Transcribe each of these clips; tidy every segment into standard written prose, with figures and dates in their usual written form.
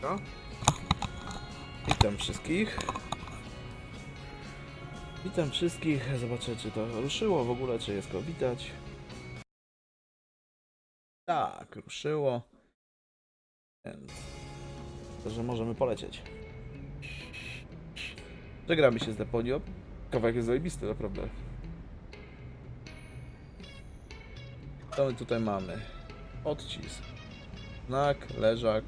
No. Witam wszystkich. Witam wszystkich. Zobaczę, czy to ruszyło w ogóle, czy jest go widać. Tak, ruszyło. Więc to, że możemy polecieć. Przegramy się z Deponią. Kawałek jest zajebisty, naprawdę. Co my tutaj mamy? Odcisk. Znak, leżak.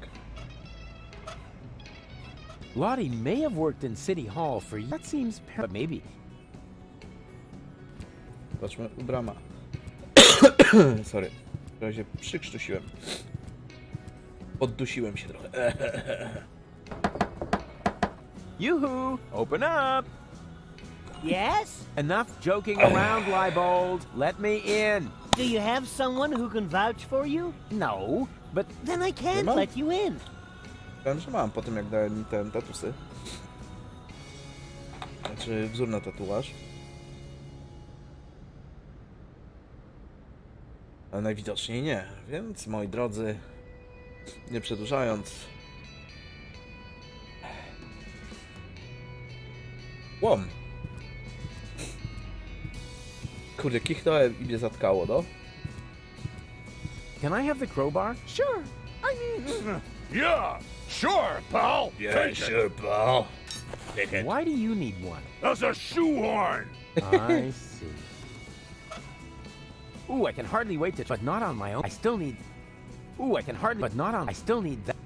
Lottie may have worked in City Hall for you. That seems but maybe. Zobaczmy, brama. Sorry. Trochę się przykrztusiłem. Poddusiłem się trochę. Yoo-hoo! Open up! Yes? Enough joking around, Leibold. Let me in. Do you have someone who can vouch for you? No, but Then I can't Emma? let you in. Wiem, że mam po tym, jak dałem mi ten tatusy. Znaczy wzór na tatuaż. Ale najwidoczniej nie, więc moi drodzy, nie przedłużając. Łom! Kurde, kichnąłem i mnie zatkało, no. can I have the crowbar? Sure. I mean, Yeah, sure, pal. Take it. sure, pal. Take it. Why do you need one? That's a shoehorn. I see. Ooh, I can hardly wait to, but not on my own. I still need. Ooh, I can hardly, but not on. I still need that.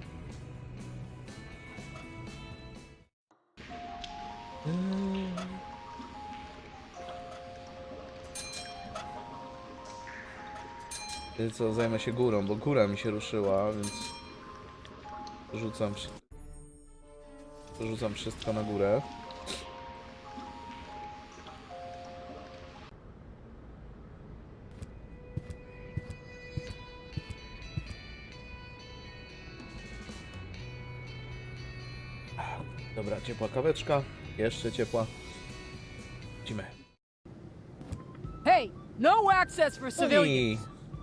Wiecie co, zajmę się górą, bo góra mi się ruszyła, więc rzucam wszystko na górę. Dobra, ciepła kaweczka, jeszcze ciepła. Idziemy. Hey, no access for civilians.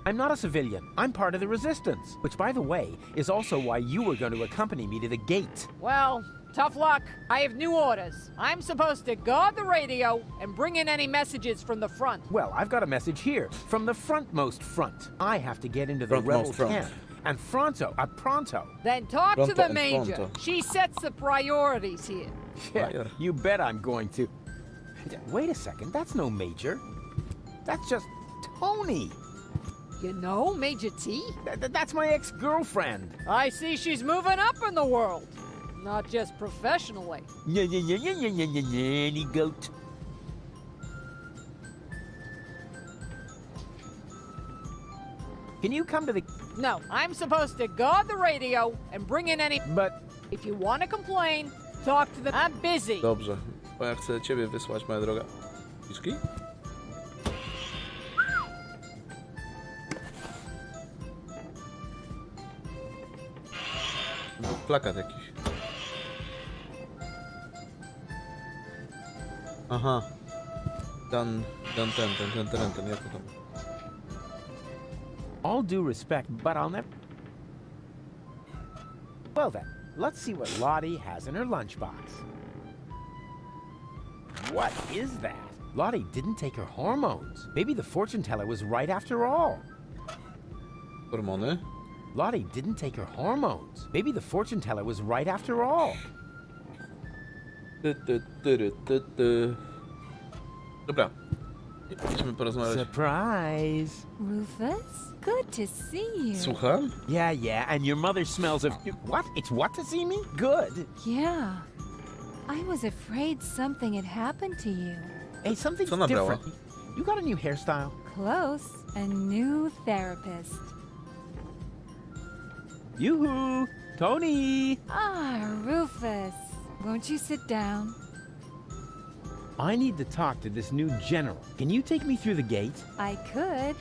I'm not a civilian. I'm part of the resistance. Which, by the way, is also why you were going to accompany me to the gate. Well, tough luck. I have new orders. I'm supposed to guard the radio and bring in any messages from the front. Well, I've got a message here from the frontmost front. I have to get into the Frontmost rebel front. camp. And pronto. Then talk to Pronto the and major. pronto. She sets the priorities here. Yeah, Fire. you bet I'm going to. Wait a second, that's no major. That's just Tony. You know Major T? That's my ex-girlfriend. I see she's moving up in the world. Not just professionally. Nanny goat. Can you come to the... No, I'm supposed to guard the radio and bring in any... But... If you want to complain, talk to the... I'm busy. Dobrze, bo ja chcę ciebie wysłać, moja droga. Piszki? Plakat jakiś. Aha. ten, jak to tam? All due respect, but I'll never... Well then, let's see what Lottie has in her lunchbox. What is that? Lottie didn't take her hormones. Maybe the fortune teller was right after all. Hormony? Lottie didn't take her hormones. Maybe the fortune teller was right after all. Dobra. Idźmy porozmawiać. Surprise! Rufus, good to see you. Słucham? Yeah, and your mother smells of... What? It's what to see me? Good. Yeah. I was afraid something had happened to you. Hey, something's Co nabrała? different. You got a new hairstyle? Close. A new therapist. Yoo-hoo! Tony! Ah, Rufus. Won't you sit down? I need to talk to this new general. Can you take me through the gate? I could,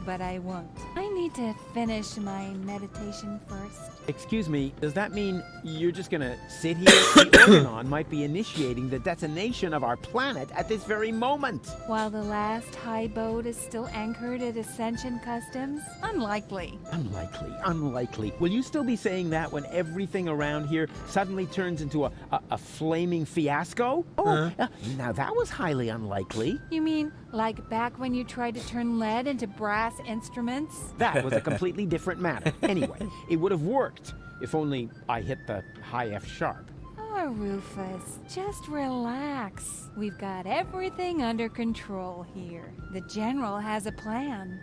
but I won't. I need need to finish my meditation first. Excuse me, does that mean you're just gonna sit here? The Organon might be initiating the detonation of our planet at this very moment. While the last high boat is still anchored at Ascension Customs? Unlikely. Unlikely. Will you still be saying that when everything around here suddenly turns into a flaming fiasco? Oh, now that was highly unlikely. You mean like back when you tried to turn lead into brass instruments? That was a completely different matter. Anyway, it would have worked if only I hit the high F sharp. Oh, Rufus, just relax. We've got everything under control here. The General has a plan.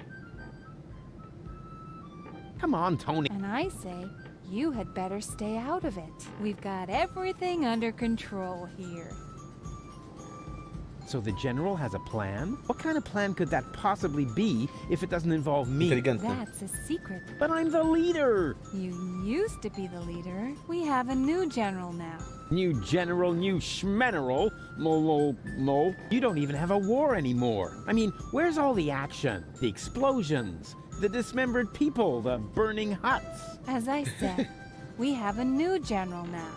Come on, Tony. And I say, you had better stay out of it. We've got everything under control here. So the General has a plan? What kind of plan could that possibly be if it doesn't involve me? Inteligentny. That's a secret. But I'm the leader! You used to be the leader. We have a new General now. New general, new schmeneral. No. You don't even have a war anymore. I mean, where's all the action? The explosions, the dismembered people, the burning huts. As I said, we have a new General now.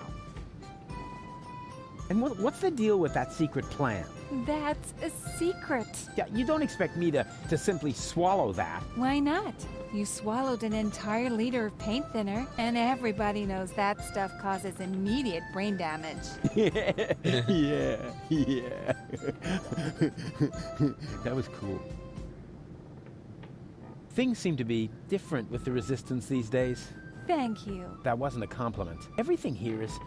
And what's the deal with that secret plan? That's a secret. Yeah, you don't expect me to simply swallow that. Why not? You swallowed an entire liter of paint thinner, and everybody knows that stuff causes immediate brain damage. Yeah. That was cool. Things seem to be different with the Resistance these days. Thank you. That wasn't a compliment. Everything here is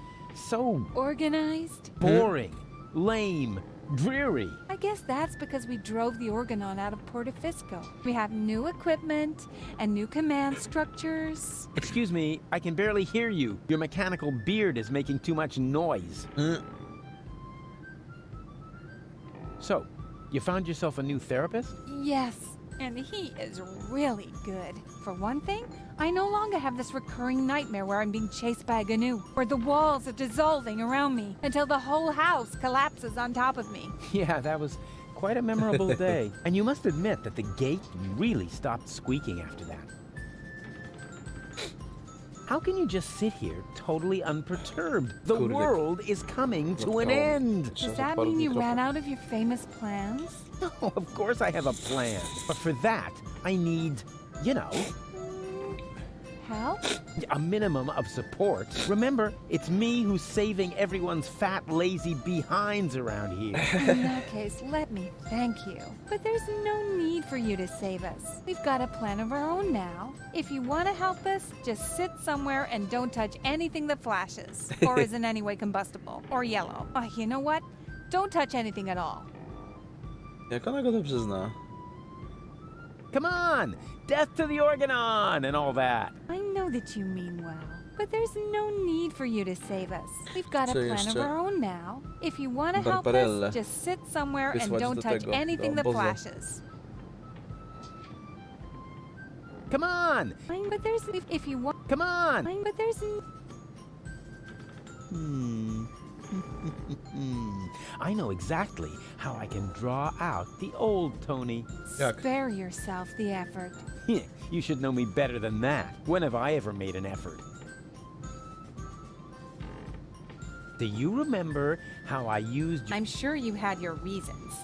so Organized? boring, lame, dreary. I guess that's because we drove the Organon out of Portofisco. We have new equipment and new command structures. Excuse me, I can barely hear you. Your mechanical beard is making too much noise. So, you found yourself a new therapist? Yes, and he is really good. For one thing, I no longer have this recurring nightmare where I'm being chased by a GNU, where the walls are dissolving around me until the whole house collapses on top of me. Yeah, that was quite a memorable day. And you must admit that the gate really stopped squeaking after that. How can you just sit here totally unperturbed? The Kurde. world is coming to an end. Does that mean you ran out of your famous plans? No, of course I have a plan. But for that, I need, Help? a minimum of support. Remember, it's me who's saving everyone's fat, lazy behinds around here. In that case, let me thank you. But there's no need for you to save us. We've got a plan of our own now. If you want to help us, just sit somewhere and don't touch anything that flashes, or is in any way combustible, or yellow. Oh, you know what? Don't touch anything at all. Jak ona go dobrze zna? Come on! Death to the Organon and all that. I know that you mean well, but there's no need for you to save us. We've got a Co plan of jeszcze? our own now. If you want to help Barbarelle. us, just sit somewhere and Wysłać don't do touch tego, anything do that obozu. flashes. Come on! Fine, but there's if you want. Come on! Fine, but there's. I know exactly how I can draw out the old Tony. Jak? Spare yourself the effort. You should know me better than that. When have I ever made an effort? Do you remember how I used I'm sure you had your reasons.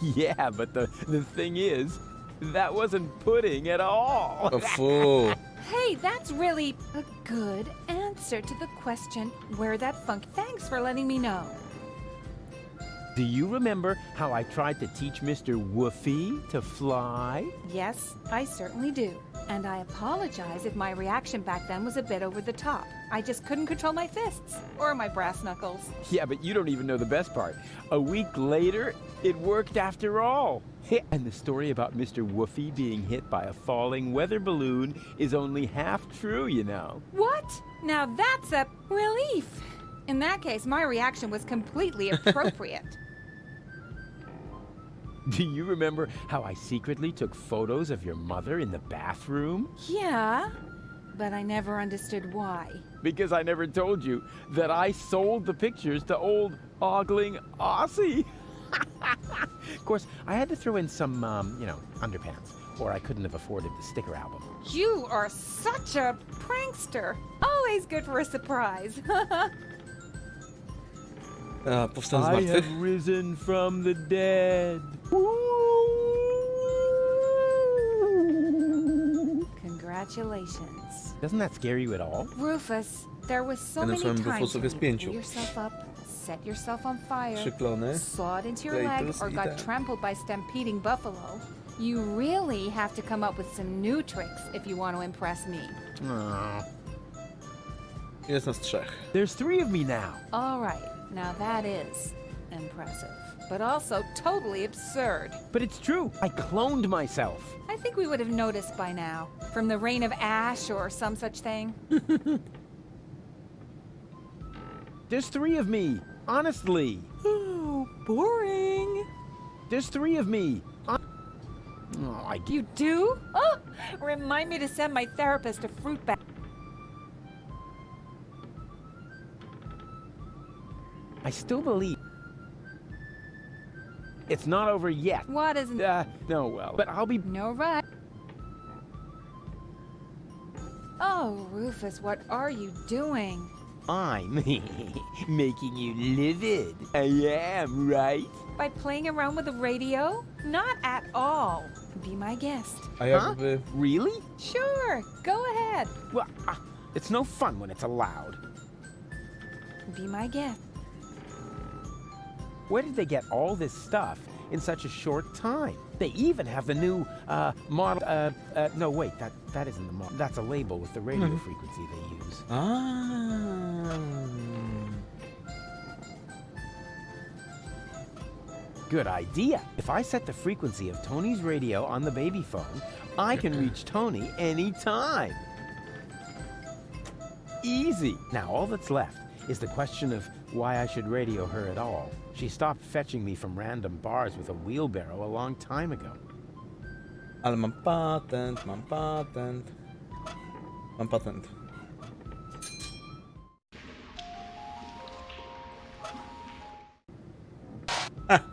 Yeah, but the thing is, that wasn't pudding at all. O fu. Hey, that's really a good answer to the question where that funk. Thanks for letting me know. Do you remember how I tried to teach Mr. Woofy to fly? Yes, I certainly do. And I apologize if my reaction back then was a bit over the top. I just couldn't control my fists or my brass knuckles. Yeah, but you don't even know the best part. A week later, it worked after all. And the story about Mr. Woofy being hit by a falling weather balloon is only half true, you know. What? Now that's a relief. In that case, my reaction was completely appropriate. Do you remember how I secretly took photos of your mother in the bathroom? Yeah, but I never understood why. Because I never told you that I sold the pictures to old ogling Aussie. Of course, I had to throw in some, underpants. or I couldn't have afforded the sticker album. You are such a prankster. Always good for a surprise. A, powstał z martwych. risen from the dead. Congratulations. Doesn't that scare you at all? Rufus, there was so Jednym many słowem, times Rufusów when jest you 5. blew yourself up, set yourself on fire, Przyklony. sawed into your leg, Claytus or i got ten. trampled by stampeding buffalo. You really have to come up with some new tricks if you want to impress me. Aw. Jest nas 3. There's 3 of me now. All right, now that is impressive, but also totally absurd. But it's true. I cloned myself. I think we would have noticed by now, from the rain of ash or some such thing. There's 3 of me. Honestly. Oh, boring. There's 3 of me. You do? Oh, remind me to send my therapist a fruit bag. I still believe. It's not over yet. What isn't? No, well, but I'll be. No rush. Oh, Rufus, what are you doing? I'm making you livid. I am, right? By playing around with the radio? Not at all. Be my guest. A jakby... Really? Sure, go ahead. Well, it's no fun when it's allowed. Be my guest. Where did they get all this stuff in such a short time? They even have the new model. No, wait, that isn't the model. That's a label with the radio frequency they use. Ah. Good idea. If I set the frequency of Tony's radio on the baby phone, I can reach Tony anytime. Easy. Now all that's left is the question of why I should radio her at all. She stopped fetching me from random bars with a wheelbarrow a long time ago. Ale mam patent, mam patent. Mam patent.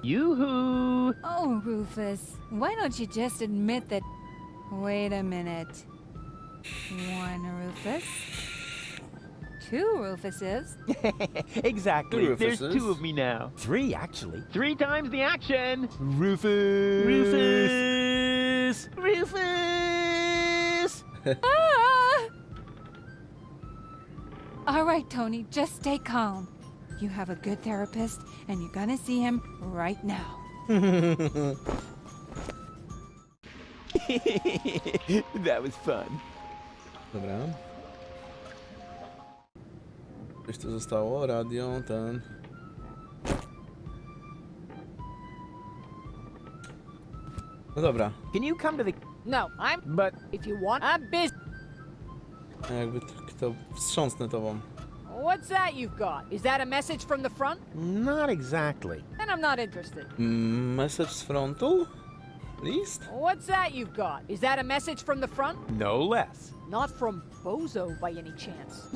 Yoo-hoo! Oh, Rufus, why don't you just admit that... Wait a minute. 1 Rufus. 2 Rufuses. Exactly. Two There's Rufuses. 2 of me now. 3, actually. 3 times the action. Rufus! Rufus! Rufus! Ah! All right, Tony, just stay calm. You have a good therapist, and you're gonna see him right now. That was fun. Dobra. Coś tu zostało, radio, ten... No dobra, Can you come to the... No, I'm. But... If you want, I'm busy. a jakby kto wstrząsnę tobą. What's that you've got? Is that a message from the front? Not exactly. Then I'm not interested. Message z frontu? List? What's that you've got? Is that a message from the front? No less. Not from Bozo by any chance.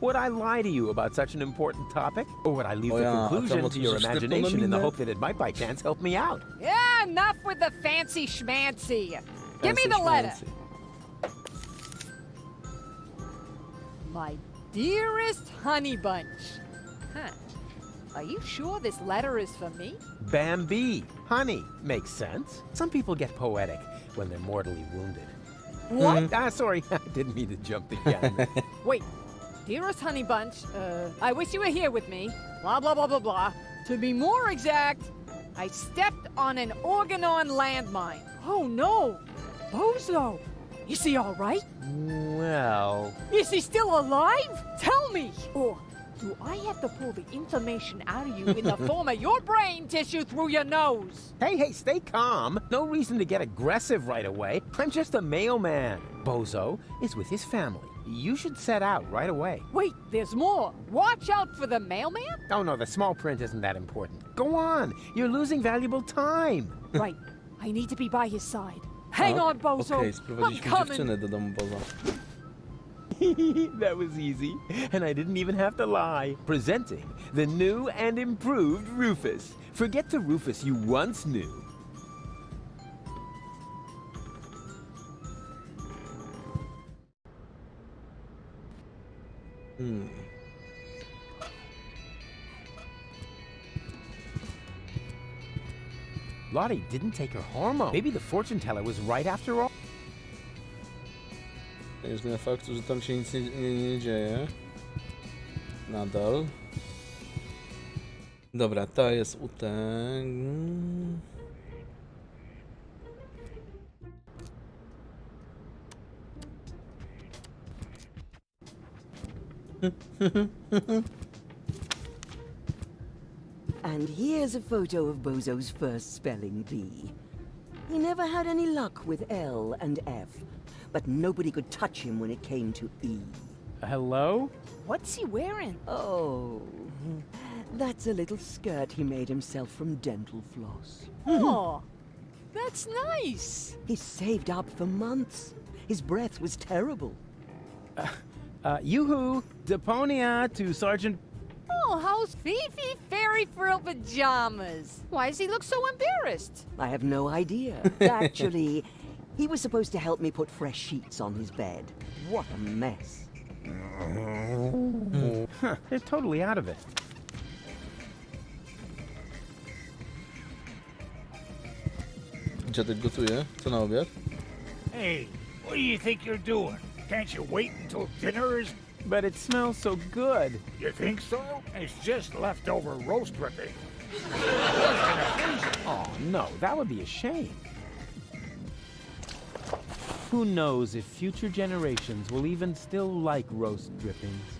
Would I lie to you about such an important topic? Or would I leave the ja, a conclusion tam to your otworzysz imagination in the minę? hope that it might by chance help me out? Yeah, enough with the fancy schmancy. Give me Fancy the letter. schmancy. My dearest honey bunch. Huh. Are you sure this letter is for me? Bambi. Honey. Makes sense. Some people get poetic when they're mortally wounded. What? Sorry. I didn't mean to jump the gun. Wait. Dearest honey bunch, I wish you were here with me. Blah, blah, blah, blah, blah. To be more exact, I stepped on an Organon landmine. Oh, no. Bozo. Is he all right? Well... Is he still alive? Tell me. Or do I have to pull the information out of you in the form of your brain tissue through your nose? Hey, stay calm. No reason to get aggressive right away. I'm just a mailman. Bozo is with his family. You should set out right away. Wait, there's more. Watch out for the mailman? Oh, no, the small print isn't that important. Go on. You're losing valuable time. Right. I need to be by his side. Hang on, Bozo. Okej, I'm sprowadziliśmy coming. dziewczynę do domu Boza. That was easy. And I didn't even have to lie. Presenting the new and improved Rufus. Forget the Rufus you once knew. Lottie didn't take her hormone. Maybe the fortune teller was right after all. Nie zmienia faktu, że tam się nic nie dzieje. Nadal. Dobra, ta jest u ten. And here's a photo of Bozo's first spelling bee. He never had any luck with L and F, but nobody could touch him when it came to E. Hello? What's he wearing? Oh, that's a little skirt he made himself from dental floss. Oh, that's nice. He saved up for months. His breath was terrible. Yoo-hoo! Deponia to Sergeant... Oh, how's Fifi Fairy Frill pajamas? Why does he look so embarrassed? I have no idea. Actually, he was supposed to help me put fresh sheets on his bed. What a mess. Huh, they're totally out of it. Dziadek gotuje. Co na obiad? Hey, what do you think you're doing? Can't you wait until dinner is... But it smells so good. You think so? It's just leftover roast dripping. Oh, no, that would be a shame. Who knows if future generations will even still like roast drippings.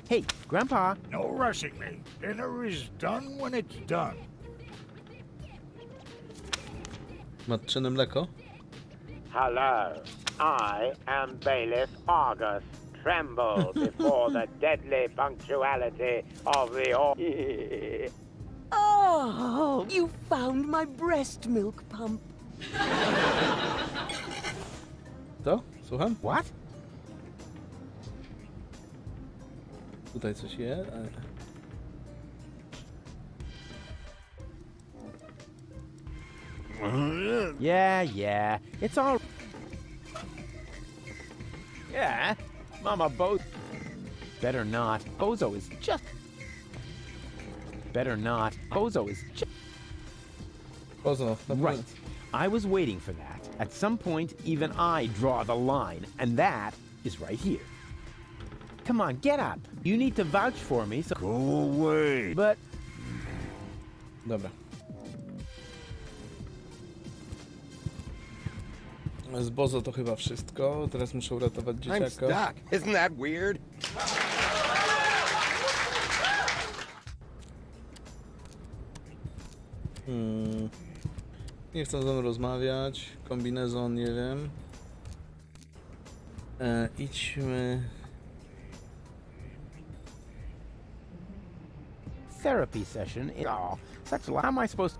Hey, Grandpa. No rushing me. Dinner is done when it's done. Matczyne mleko? Hello, I am Bailiff Argus. Tremble before the deadly punctuality of the... Oh, you found my breast milk pump. To? Słucham? What? Tutaj coś je. Yeah, it's all... Yeah, Mama Bo... Better not. Bozo is just... Better not. Bozo is just... Pozo, Right. I was waiting for that. At some point, even I draw the line, and that is right here. Come on, get up. You need to vouch for me, so... Go away. But... Dobra. Z Bozo to chyba wszystko. Teraz muszę uratować I'm dzieciaka. stuck. Isn't that weird? Nie chcę ze mną rozmawiać. Kombinezon, nie wiem. Idźmy. Therapy session... Oh, such... How am I supposed...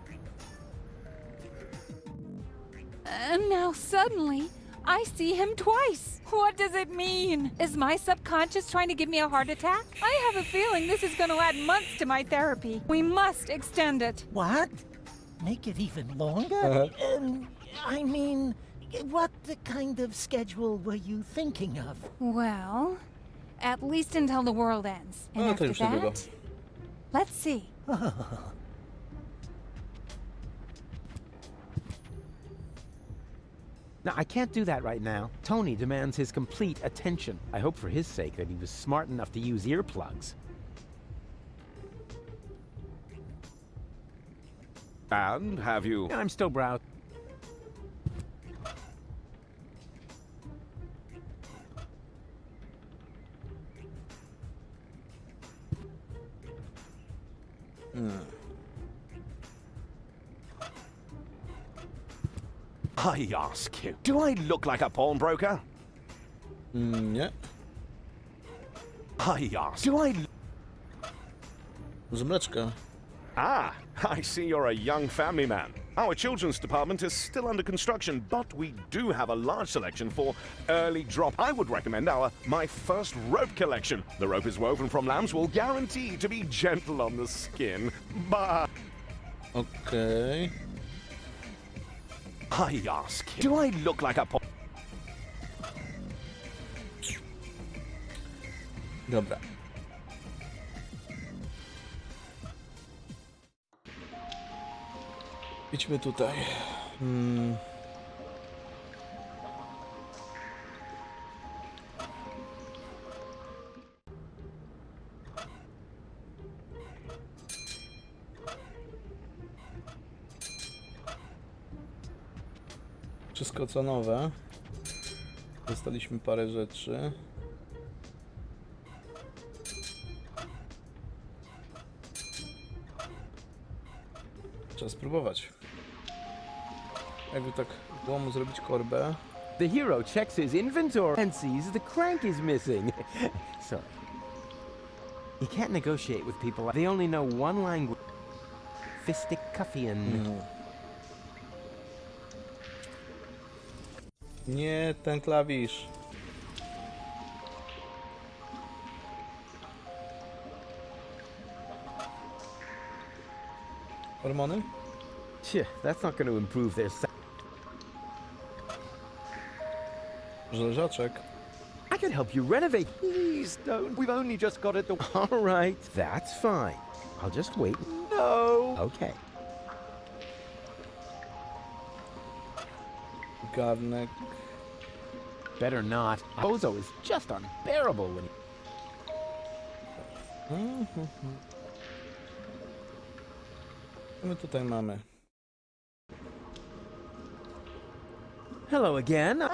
And now suddenly, I see him twice. What does it mean? Is my subconscious trying to give me a heart attack? I have a feeling this is going to add months to my therapy. We must extend it. What? Make it even longer? I mean, what kind of schedule were you thinking of? Well, at least until the world ends. And No to after już niedługo. that, let's see. No, I can't do that right now. Tony demands his complete attention. I hope for his sake that he was smart enough to use earplugs. And have you... I'm still browsing. I ask you, do I look like a pawnbroker? Nie. I ask, do I... Może mleczka. Ah, I see you're a young family man. Our children's department is still under construction, but we do have a large selection for early drop. I would recommend my first rope collection. The rope is woven from lambs, will guarantee to be gentle on the skin, but... Okej. I ask, do I look like a Dobra. Idźmy tutaj. Wszystko co nowe. Dostaliśmy parę rzeczy. Trzeba spróbować. Jakby tak było mu zrobić korbę. The hero checks his inventory and sees the crank is missing. Sorry. You can't negotiate with people. They only know one language. Fistic-cuffian. Nie, ten klawisz. Hormony? That's not going to improve their Leżaczek. I can help you renovate. Please don't. We've only just got it. All right, that's fine. I'll just wait. No. Okay. Garnek. Better not. Bozo is just unbearable when he... Co my tutaj mamy? Hello again.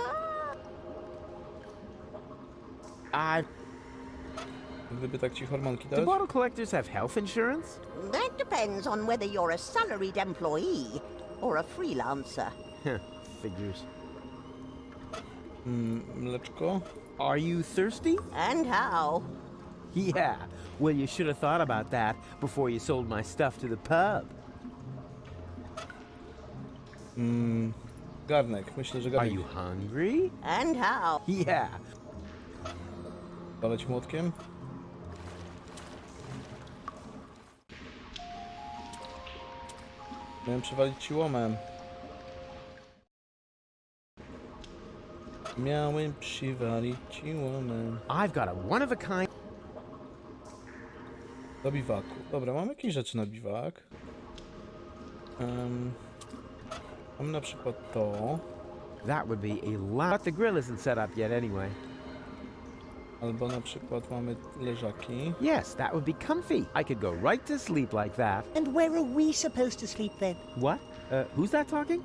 Gdyby tak ci hormonki Do dać? bottle collectors have health insurance? That depends on whether you're a salaried employee or a freelancer. Figures. Mleczko? Are you thirsty? And how? Yeah. Well, you should have thought about that before you sold my stuff to the pub. Garnek. Myślę, że Are garnek. you hungry? And how? Yeah. Paleć młotkiem? Miałem przewalić ci łomem. Miałem przywalić ci łomem. I've got a one-of-a-kind... Do biwaku. Dobra, mam jakieś rzeczy na biwak. Mam na przykład to. That would be a lot. But the grill isn't set up yet anyway. Albo na przykład mamy leżaki. Yes, that would be comfy. I could go right to sleep like that. And where are we supposed to sleep then? What? Who's that talking?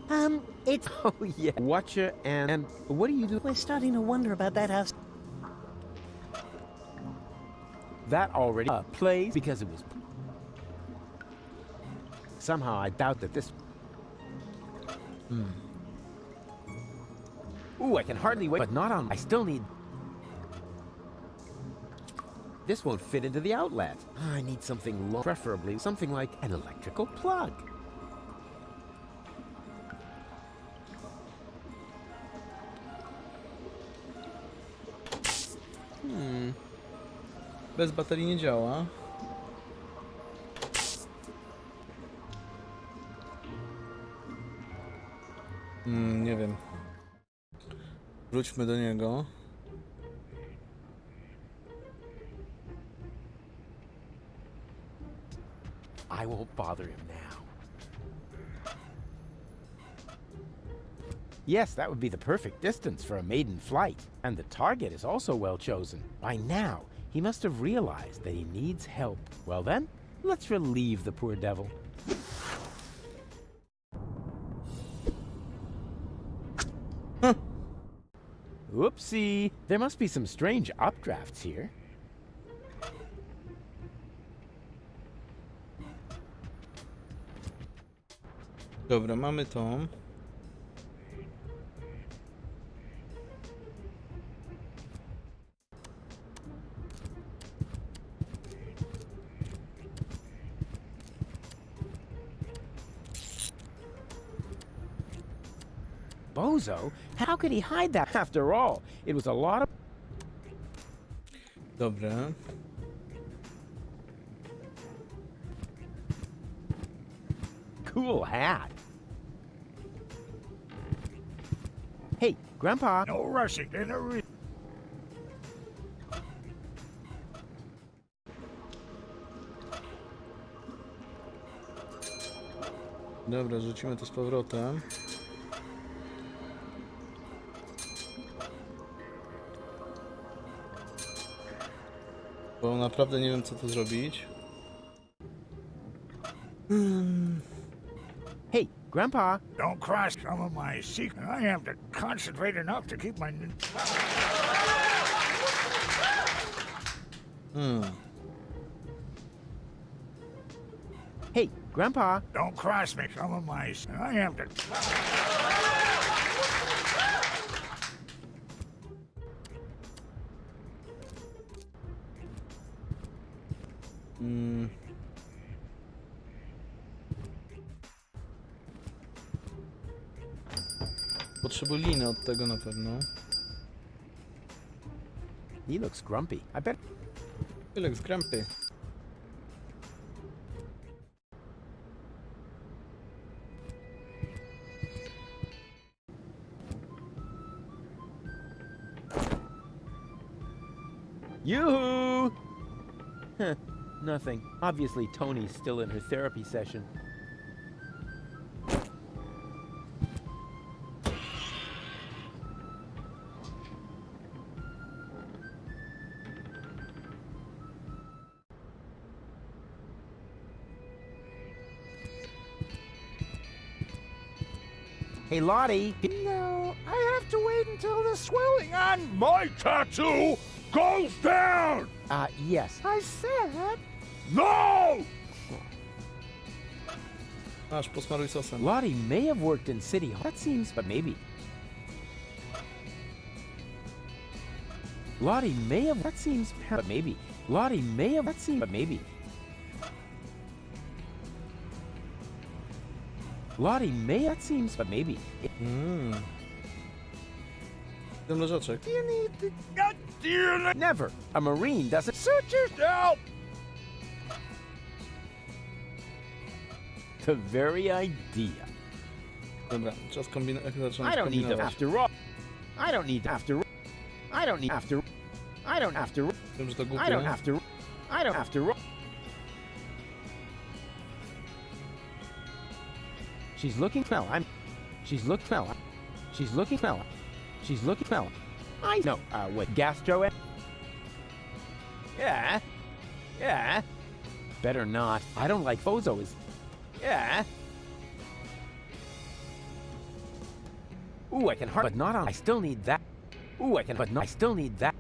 It's... Oh, yeah. Watcher and what do you do? We're starting to wonder about that house. That already plays because it was... Somehow I doubt that this... Ooh, I can hardly wait. But not on... I still need... This won't fit into the outlet. I need something long, preferably something like an electrical plug. Bez baterii nie działa. Nie wiem. Wróćmy do niego. I won't bother him now. Yes, that would be the perfect distance for a maiden flight. And the target is also well chosen. By now, he must have realized that he needs help. Well then, let's relieve the poor devil. Whoopsie! There must be some strange updrafts here. Dobra, mamy to. Bozo? How could he hide that? After all, it was a lot of... Dobra. Cool hat. Hey, Grandpa. No rushing in a Dobra, rzucimy to z powrotem. Bo naprawdę nie wiem, co tu zrobić. Hey, Grandpa. Don't cross some of my secrets. I have to concentrate enough to keep my... Hey, Grandpa. Don't cross me some of my... I have to... Potrzebuję liny od tego na pewno. He looks grumpy. I bet. He looks grumpy. Yoo-hoo! Huh, nothing. Obviously, Tony's still in her therapy session. Hey, Lottie. No, I have to wait until the swelling on my tattoo goes down! Yes. I said... No! Masz, posmaruj sosem. Lottie may have worked in City Hall. That seems, but maybe. Lottie may have, that seems, but maybe. Lottie may have, that seems, but maybe. Lottie may, that seems, but maybe. Ten leżaczek. Never. A Marine doesn't Suit yourself! the very idea. Dobra, czas kombinować. I don't need to after all. I don't need to after. I don't need after. I don't after. Wiem, że to głupie. I don't have to. I don't have to. She's looking fell. She's looked fell. She's looking fell. She's looking fell. I know. What? Gastro? Yeah. Yeah. Better not. I don't like Bozo. Yeah. Ooh, I can but not on. I still need that. Ooh, I can, but no. I still need that.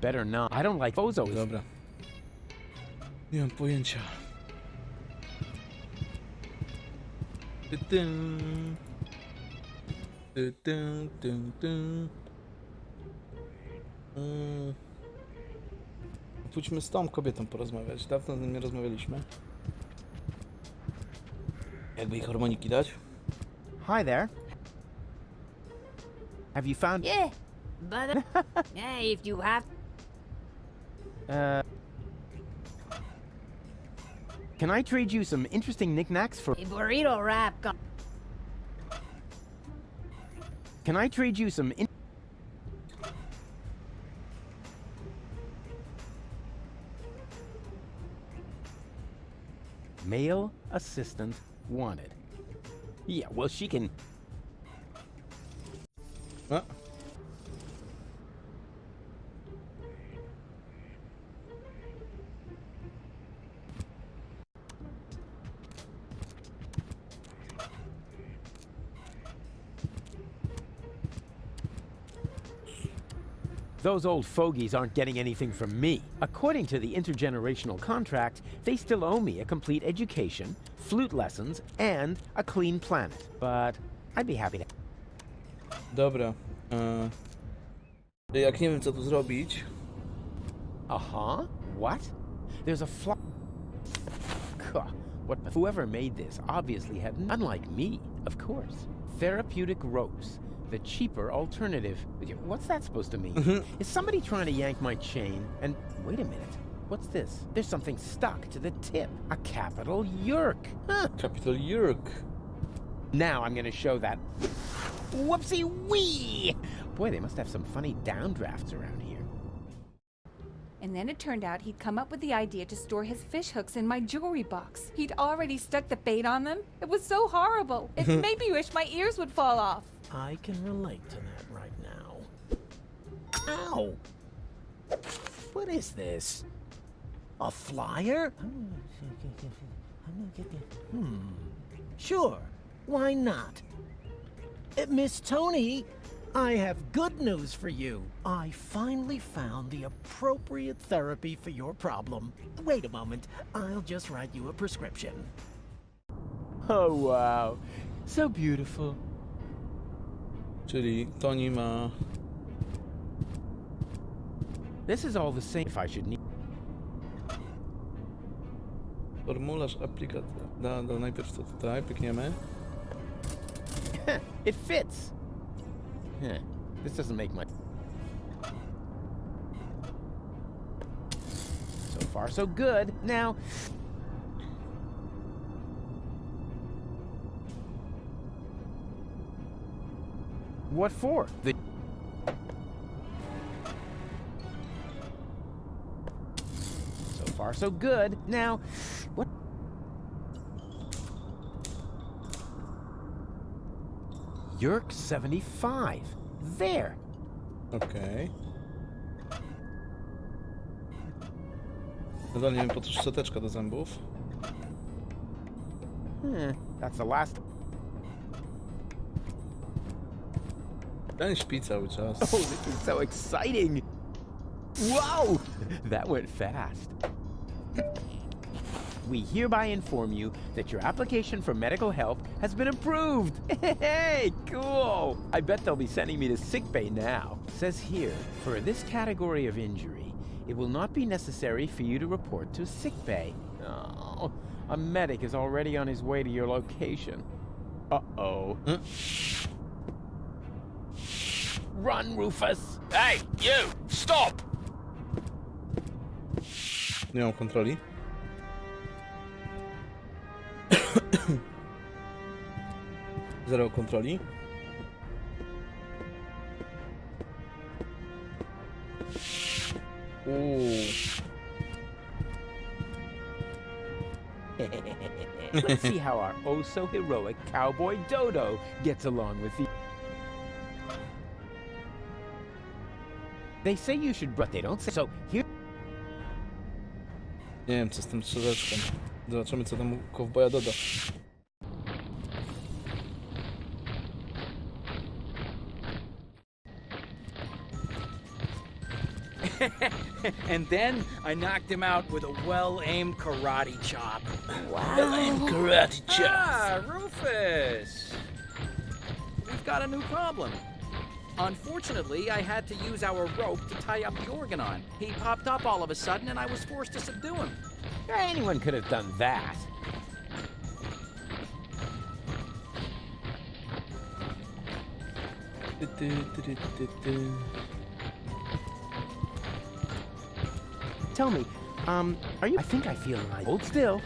Better not. I don't like Bozo. Dobra. Nie mam pojęcia. Ty-tyn. Ty-tyn, tyn, tyn. Pójdźmy z tą kobietą porozmawiać. Dawno z nią nie rozmawialiśmy. Jakby jej harmoniki dać? Hi there. Have you found? Yeah, but yeah, if you have. Can I trade you some interesting knickknacks for? A burrito wrap. Can I trade you some? Male assistant wanted. Yeah, well, she can. A? Those old fogies aren't getting anything from me. According to the intergenerational contract, they still owe me a complete education, flute lessons, and a clean planet. But I'd be happy to. Dobra. Jak nie wiem, co tu zrobić. Uh-huh? What? There's a flaw. What? Whoever made this obviously had, unlike me, of course. Therapeutic ropes. The cheaper alternative. What's that supposed to mean? Is somebody trying to yank my chain? And wait a minute. What's this? There's something stuck to the tip. A capital Yerk. Huh. Capital Yerk. Now I'm gonna show that. Whoopsie wee! Boy, they must have some funny downdrafts around here. And then it turned out he'd come up with the idea to store his fish hooks in my jewelry box. He'd already stuck the bait on them. It was so horrible. It made me wish my ears would fall off. I can relate to that right now. Ow! What is this? A flyer? Sure, why not? Miss Tony, I have good news for you. I finally found the appropriate therapy for your problem. Wait a moment, I'll just write you a prescription. Oh, wow. So beautiful. Czyli Toni ma... This is all the same if I should need. Formularz aplikacji. Najpierw co tutaj, pykniemy. It fits. This doesn't make much. So far, so good. Now, what for? So far, so good. Now, what? Yerk 75. There. Okej. Nadal nie wiem po co szczoteczka do zębów. That's the last. Ten śpi cały czas. Oh, this is so exciting! Wow! That went fast. We hereby inform you that your application for medical help has been approved. Hey, cool! I bet they'll be sending me to sickbay now. Says here, for this category of injury, it will not be necessary for you to report to sickbay. Oh, a medic is already on his way to your location. Uh-oh. Run, Rufus! Hey, you! Stop! Nie mam kontroli. Zero kontroli. Let's see how our oh-so-heroic cowboy Dodo gets along with the... They say you should, but they don't say so. Here... Nie wiem co z tym strzeżeczką. Zobaczymy co tam u kowboja doda. And then I knocked him out with a well-aimed karate chop. Well-aimed karate chop. Ah, Rufus! We've got a new problem. Unfortunately, I had to use our rope to tie up the organon. He popped up all of a sudden, and I was forced to subdue him. Anyone could have done that. Tell me, are you... I think I feel like... Hold still.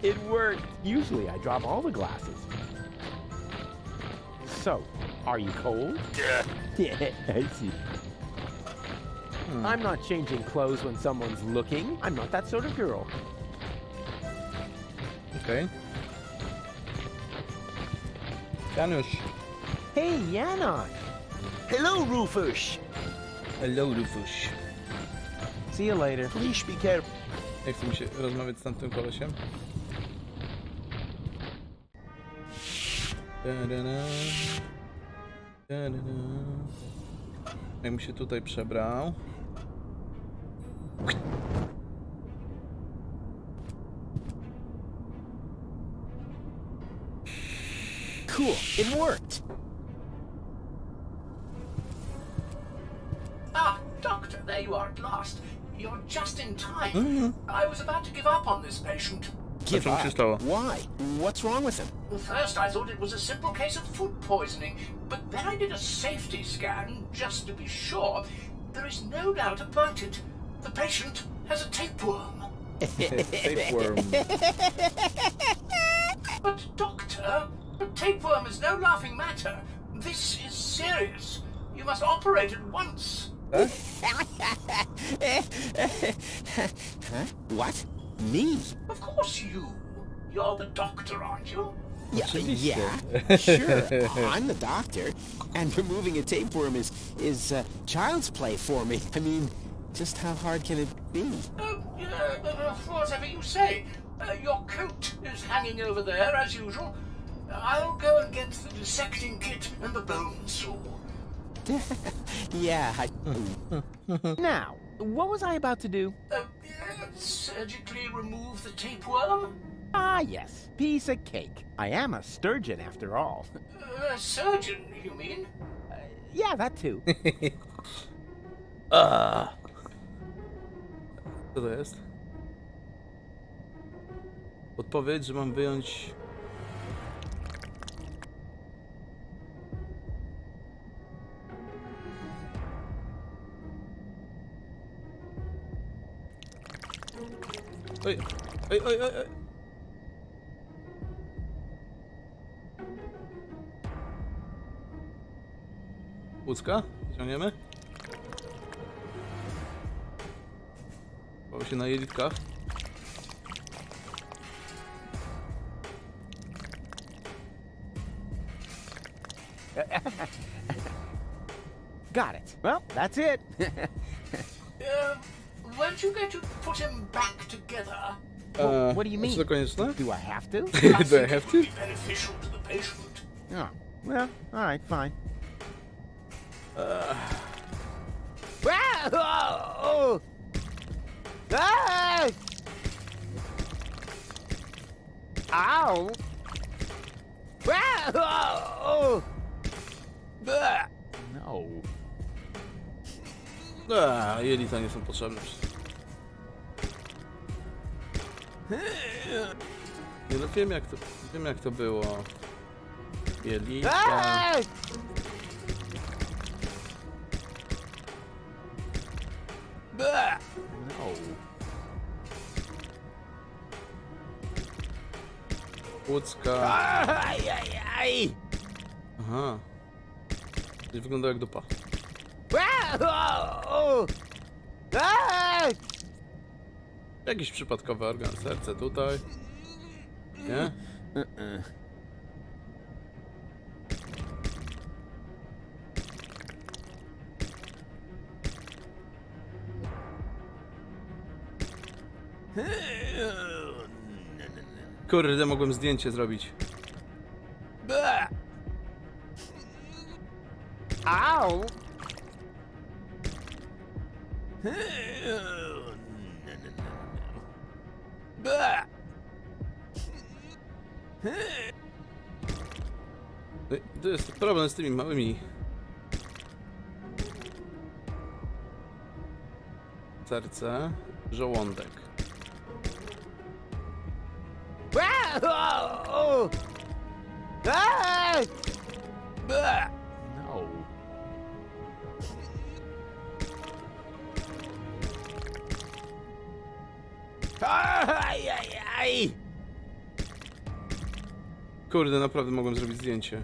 It worked. Usually I drop all the glasses. So, are you cold? Yeah, I see. I'm not changing clothes when someone's looking. I'm not that sort of girl. Okay. Janusz. Hey, Janusz. Hello, Rufus. Hello, Rufus. See you later. Please be careful. Nie chcę mi się rozmawiać z tamtym kolesiem. Jak mi się tutaj przebrał. Cool, it worked. Ah, Doctor, there you are at last. You're just in time. I was about to give up on this patient. Give up? Why? What's wrong with him? First, I thought it was a simple case of food poisoning, but then I did a safety scan just to be sure. There is no doubt about it. The patient has a tapeworm. Tapeworm. But, Doctor, a tapeworm is no laughing matter. This is serious. You must operate at once. Tak? Huh? What? Me? Of course you. You're the doctor, aren't you? Yeah, Oczywiście. sure. I'm the doctor, and removing a tapeworm is child's play for me. I mean, just how hard can it be? Whatever you say. Your coat is hanging over there, as usual. I'll go and get the dissecting kit and the bone saw. Yeah. Now, what was I about to do? Surgically remove the tapeworm? Ah, yes. Piece of cake. I am a sturgeon, after all. A surgeon, you mean? Yeah, that too. Co to jest? Odpowiedź, że mam wyjąć... Oj, oj, oj, oj, oj. Łódzka? Ciągniemy? Bały się na jelitkach. Got it. Well, that's it. Weren't you going to put him back together? What do you mean? Czy to konieczne? Do I have to? Do I have to? Be beneficial to the patient. Oh, well, all right, fine. Ah! Ow! No. Jelita nie są potrzebne. Nie no, wiem jak to było. Jelita. No. Łódzka. Aha. Nie wygląda jak dupa. Jakiś przypadkowy organ, serce tutaj. Nie? Kurde, mogłem zdjęcie zrobić. Ow! To jest problem z tymi małymi. Serce, żołądek. No. Kurde, naprawdę mogłem zrobić zdjęcie.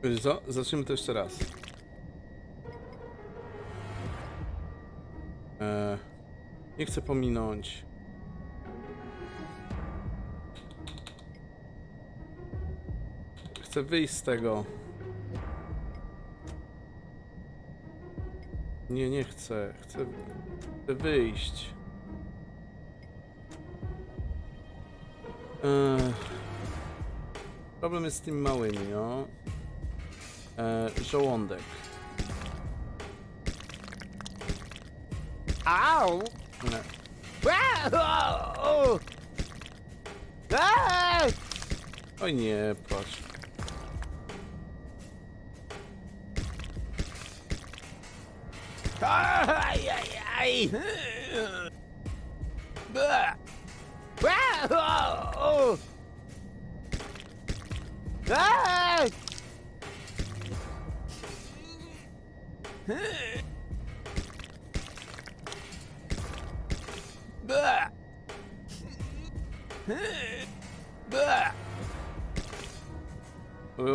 Wiesz co? Zacznijmy to jeszcze raz. Nie chcę pominąć. Chcę wyjść z tego. Nie chcę. Chcę wyjść. Problem jest z tymi małymi, no. Żołądek. Ow! Nie. Oj nie, patrz.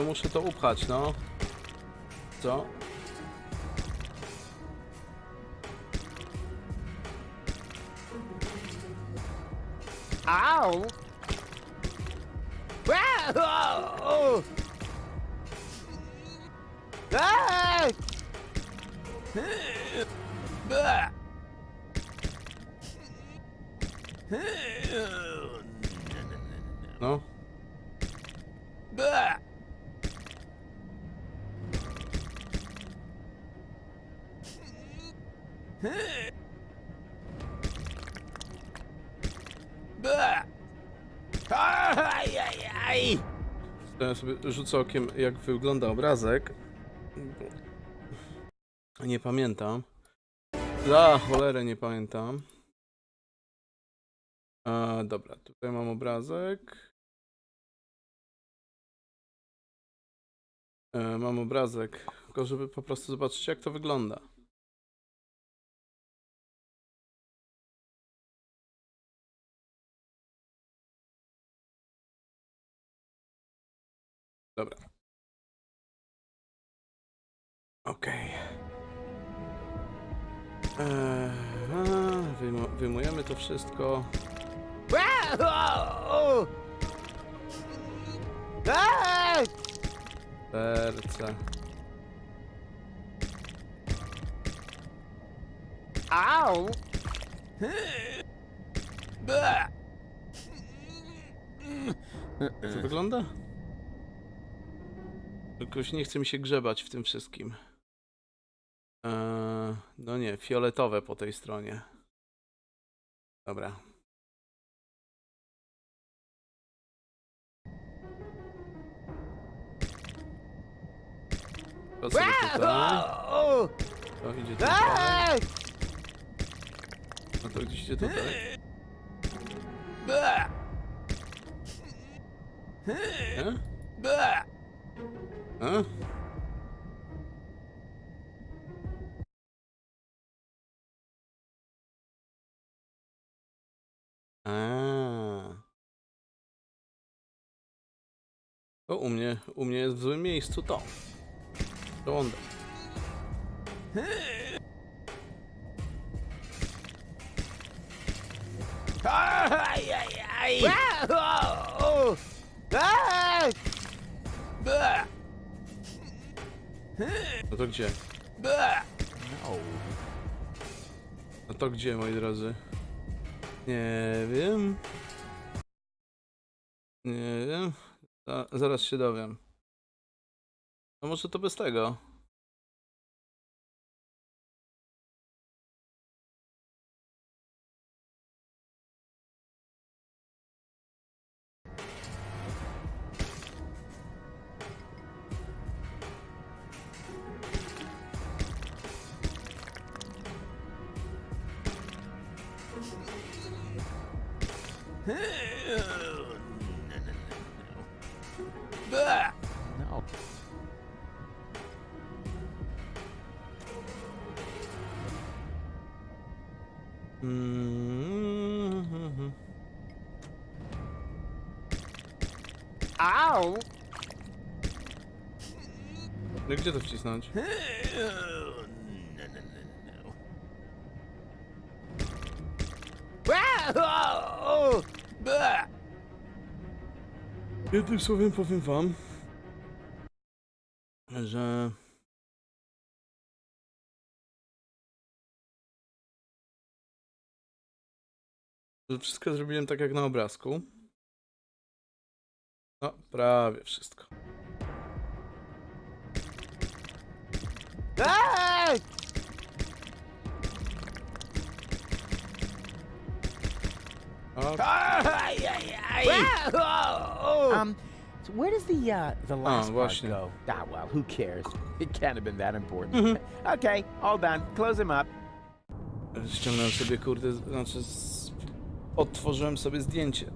Muszę to upchać, no. Co? Ow! No. Ja sobie rzucę okiem, jak wygląda obrazek. Nie pamiętam. Za cholerę nie pamiętam. Dobra, tutaj mam obrazek. Mam obrazek, tylko żeby po prostu zobaczyć, jak to wygląda. Dobra. Okej. Wyjmujemy to wszystko. Serce. Ow! Jak to wygląda? Jakoś nie chce mi się grzebać w tym wszystkim. No nie, fioletowe po tej stronie. Dobra. To sobie tutaj. To idzie tutaj. No to gdzieś idzie tutaj. Nie? A? O, u mnie jest w złym miejscu to. Żołądek. No to gdzie? No to gdzie, moi drodzy? Nie wiem. Nie wiem. Zaraz się dowiem. No może to bez tego. No. Ow! No gdzie to wcisnąć? Jednym słowem powiem wam, że wszystko zrobiłem tak jak na obrazku. No, prawie wszystko. So where does the last part właśnie. go? Ah, well, who cares? It can't have been that important. Okay, all done. Close him up. Ściągnąłem sobie, kurde, odtworzyłem sobie zdjęcie.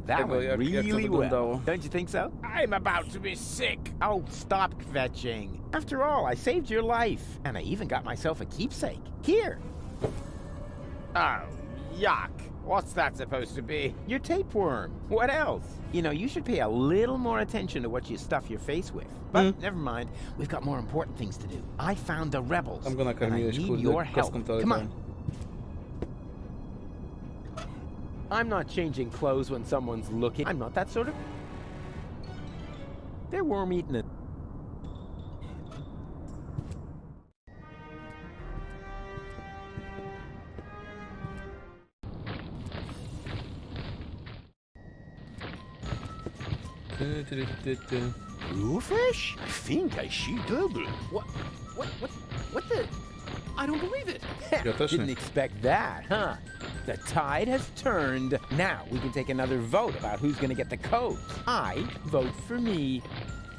That tego, went jak to really well. wyglądało. Don't you think so? I'm about to be sick. Oh, stop kvetching. After all, I saved your life. And I even got myself a keepsake. Here. Oh, yuck. What's that supposed to be? Your tapeworm. What else? You know, you should pay a little more attention to what you stuff your face with. But never mind. We've got more important things to do. I found the rebels. Tam go And I nakarmiłeś, need kurde, your help. kostką Come toaletową. on. I'm not changing clothes when someone's looking. I'm not that sort of... They're worm eating it. Bluefish? I think I see double. What the? I don't believe it. Ja też Didn't nie. expect that, huh? The tide has turned. Now we can take another vote about who's gonna get the codes. I vote for me.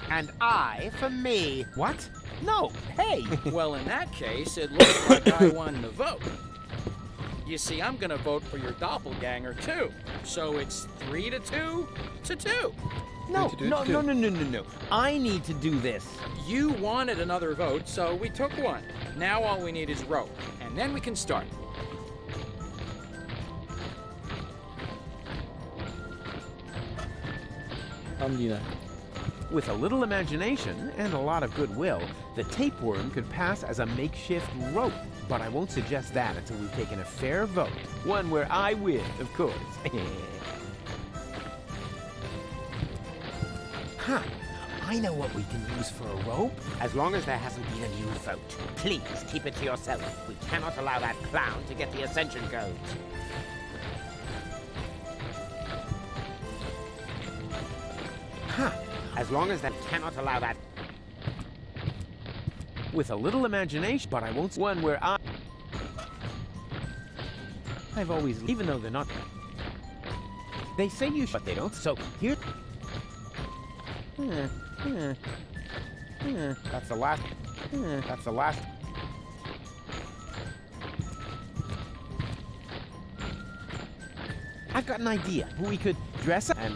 And I for me. What? No, hey! Well, in that case, it looks like I won the vote. You see, I'm gonna vote for your doppelganger too. So it's 3-2 to 2. No, no. I need to do this. You wanted another vote, so we took one. Now all we need is rope, and then we can start. Mam linę. With a little imagination and a lot of goodwill, the tapeworm could pass as a makeshift rope. But I won't suggest that until we've taken a fair vote. One where I win, of course. Huh. I know what we can use for a rope. As long as there hasn't been a new vote. Please keep it to yourself. We cannot allow that clown to get the ascension codes. Huh. As long as that cannot allow that. With a little imagination, but I won't. One where I've always, even though they're not. They say you should, but they don't. So here. That's the last. That's the last. I've got an idea. We could dress up, And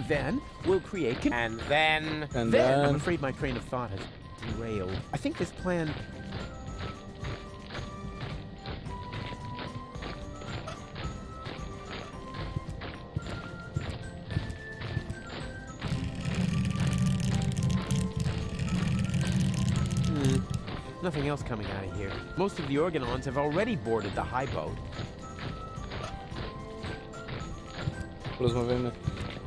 then we'll create. and then And Then I'm then... afraid my train of thought has derailed. I think this plan. Nothing else coming out of here. Most of the Organons have already boarded the high boat. Porozmawiamy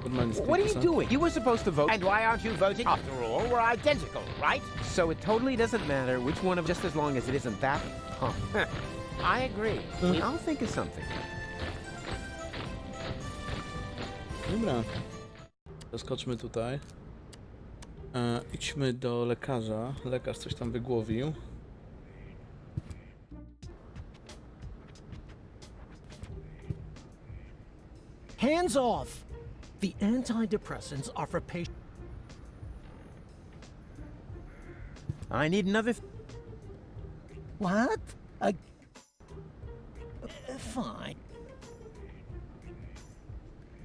normalnie z What are you Pickusem. doing? You were supposed to vote. And why aren't you voting? After all, we're identical, right? So it totally doesn't matter which one of just as long as it isn't that. Huh. I agree. I'll think of something. Dobra. Zaskoczmy tutaj. Idźmy do lekarza. Lekarz coś tam wygłowił. Hands off! The antidepressants are for patients. I need another. What? Fine.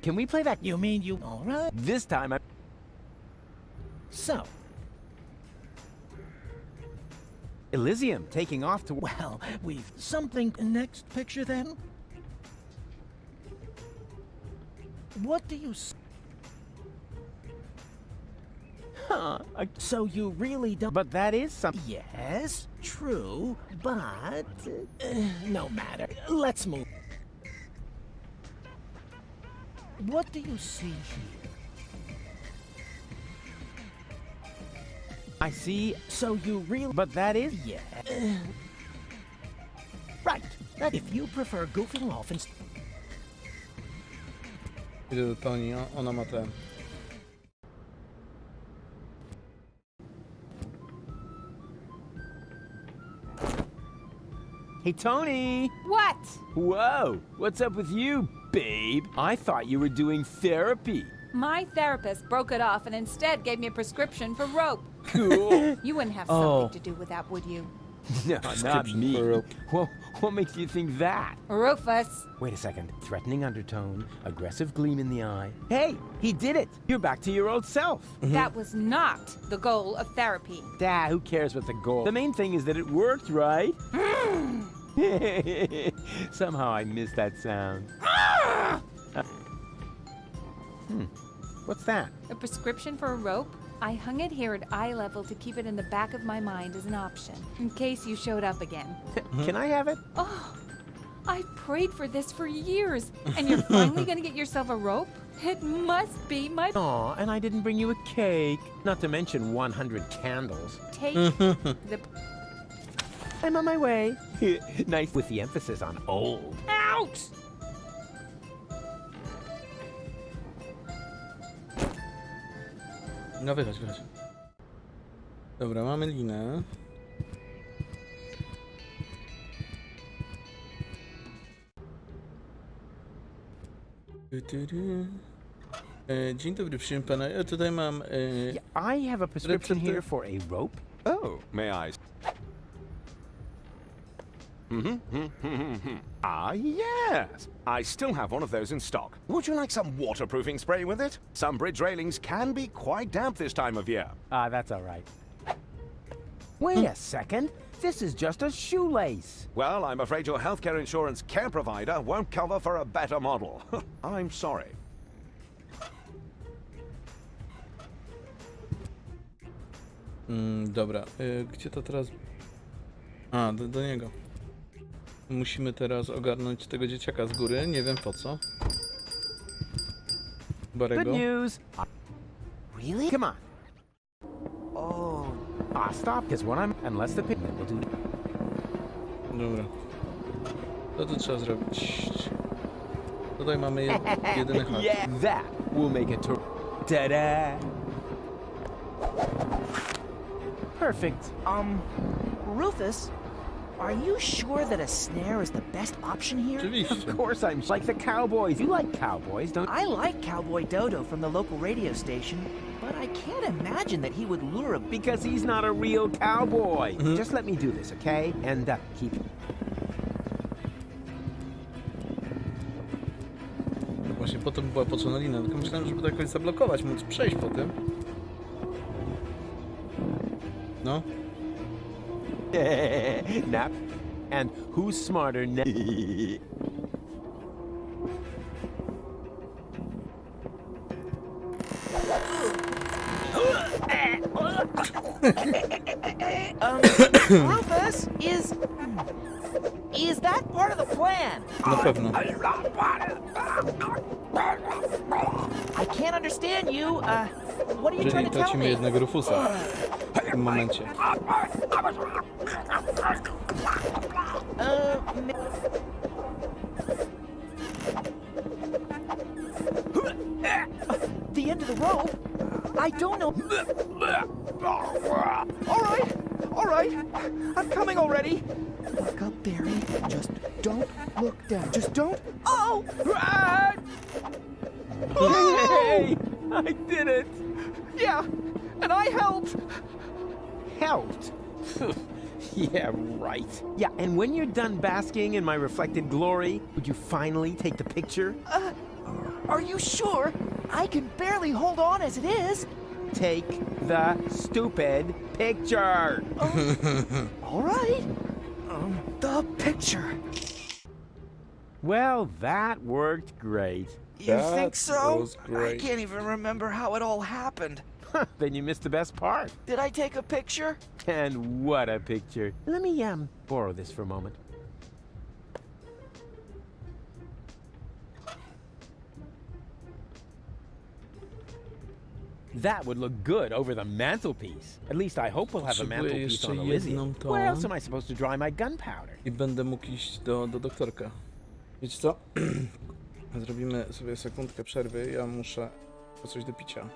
Can we play that? You mean you... All right. This time I. So, Elysium taking off to. well, we've... Something... Next picture, then? What do you... Huh. So you really don't... But that is something. Yes, true, but... no matter. Let's move. What do you see here? I see. So you really... But that is. Yeah. Right. If you prefer goofing off and... Idę do Toni, ona ma ten. Hey, Tony! What? Whoa! What's up with you, babe? I thought you were doing therapy. My therapist broke it off and instead gave me a prescription for rope. Cool. You wouldn't have Oh. something to do with that, would you? No, not Prescription me. for rope. Well, what makes you think that? Rufus. Wait a second. Threatening undertone, aggressive gleam in the eye. Hey, he did it. You're back to your old self. That was not the goal of therapy. Who cares what the goal? The main thing is that it worked, right? Somehow I missed that sound. What's that? A prescription for a rope? I hung it here at eye level to keep it in the back of my mind as an option, in case you showed up again. Can I have it? Oh, I prayed for this for years, and you're finally gonna get yourself a rope? It must be my... Aw, and I didn't bring you a cake. Not to mention 100 candles. Take the... I'm on my way. Nice with the emphasis on old. Out! No wychodź. Dobra, mamy linę. Dzień dobry, proszę pana. Ja tutaj mam... I have a prescription here for a rope. Oh, may I? Yes. I still have one of those in stock. Would you like some waterproofing spray with it? Some bridge railings can be quite damp this time of year. That's all right. Wait a second. This is just a shoelace. Well, I'm afraid your healthcare insurance care provider won't cover for a better model. I'm sorry. Dobra, gdzie to teraz... A, do niego. Musimy teraz ogarnąć tego dzieciaka z góry, nie wiem po co. Barego. Good news. Really? Come on. Oh, Stop, because what I'm... Unless the pigment will do... Dobra. Co tu trzeba zrobić? Tutaj mamy jedyny hak. Yeah, that will make it to... Ta-da! Perfect. Rufus, are you sure that a snare is the best option here? Oczywiście. Of course I'm like the cowboys. You like cowboys, don't I like Cowboy Dodo from the local radio station, but I can't imagine that he would lure a... Because he's not a real cowboy. Just let me do this, okay? And keep... Właśnie po to była potrzebna lina, tylko myślałem, żeby to jakoś zablokować, móc przejść po tym. No. Nap. And who's smarter now? Rufus, is that part of the plan? Na pewno. I can't understand you. What are you Czyli trying to tell tracimy me? jednego Rufusa w tym momencie. The end of the rope? I don't know. All right. I'm coming already. Look up, Barry. Just don't look down. Just don't. Oh! Hey! I did it! Yeah, and I helped. Helped? Yeah, right. Yeah, and when you're done basking in my reflected glory, would you finally take the picture? Are you sure? I can barely hold on as it is. Take the stupid picture! All right. The picture. Well, that worked great. You That think so? was great. I can't even remember how it all happened. Then you missed the best part. Did I take a picture? And what a picture. Let me, borrow this for a moment. That would look good over the mantelpiece. At least I hope we'll have a Potrzebuję mantelpiece jeszcze on the Lizzie. jedną tą. Where else am I supposed to dry my gunpowder? I będę mógł iść do doktorka. Wiecie co? Zrobimy sobie sekundkę przerwy, ja muszę po coś do picia.